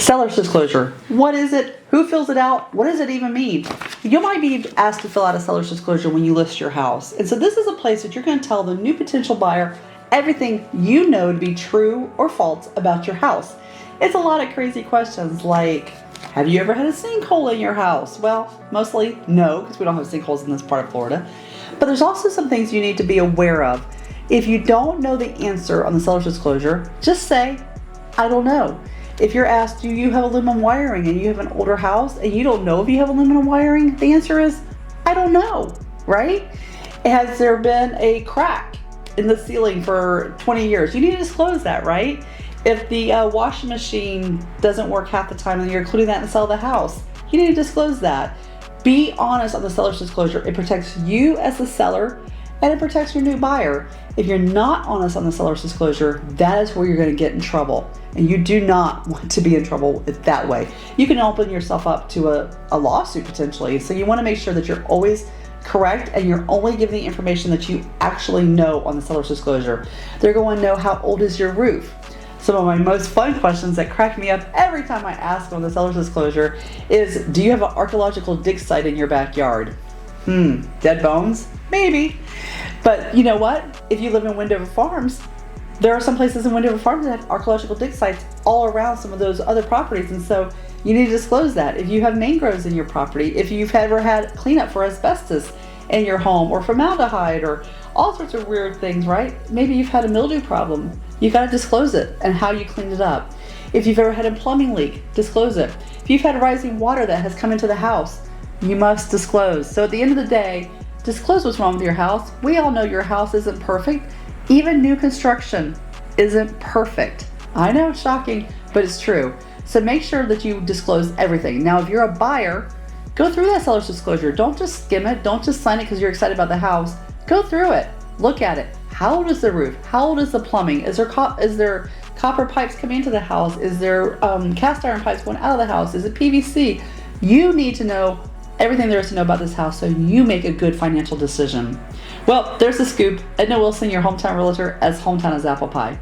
Seller's disclosure. What is it? Who fills it out? What does it even mean? You might be asked to fill out a seller's disclosure when you list your house. And so this is a place that you're going to tell the new potential buyer everything you know to be true or false about your house. It's a lot of crazy questions like, have you ever had a sinkhole in your house? Well, mostly no, because we don't have sinkholes in this part of Florida. But there's also some things you need to be aware of. If you don't know the answer on the seller's disclosure, just say, I don't know. If you're asked, do you have aluminum wiring and you have an older house and you don't know if you have aluminum wiring, the answer is, I don't know, right? Has there been a crack in the ceiling for 20 years? You need to disclose that, right? If the washing machine doesn't work half the time and you're including that in the sale of the house, you need to disclose that. Be honest on the seller's disclosure. It protects you as the seller and it protects your new buyer. If you're not honest on the seller's disclosure, that is where you're going to get in trouble. And you do not want to be in trouble that way. You can open yourself up to a lawsuit potentially. So you want to make sure that you're always correct and you're only giving the information that you actually know on the seller's disclosure. They're going to know how old is your roof. Some of my most fun questions that crack me up every time I ask on the seller's disclosure is, do you have an archaeological dig site in your backyard? Dead bones? Maybe. But you know what? If you live in Wendover Farms, there are some places in Wendover Farms that have archaeological dig sites all around some of those other properties. And so you need to disclose that. If you have mangroves in your property, if you've ever had cleanup for asbestos in your home or formaldehyde or all sorts of weird things, right? Maybe you've had a mildew problem. You got to disclose it and how you cleaned it up. If you've ever had a plumbing leak, disclose it. If you've had rising water that has come into the house, you must disclose. So at the end of the day, disclose what's wrong with your house. We all know your house isn't perfect. Even new construction isn't perfect. I know, shocking, but it's true. So make sure that you disclose everything. Now, if you're a buyer, go through that seller's disclosure. Don't just skim it. Don't just sign it because you're excited about the house. Go through it. Look at it. How old is the roof? How old is the plumbing? Is there copper pipes coming into the house? Is there cast iron pipes going out of the house? Is it PVC? You need to know everything there is to know about this house so you make a good financial decision. Well, there's the scoop. Edna Wilson, your hometown realtor, as hometown as apple pie.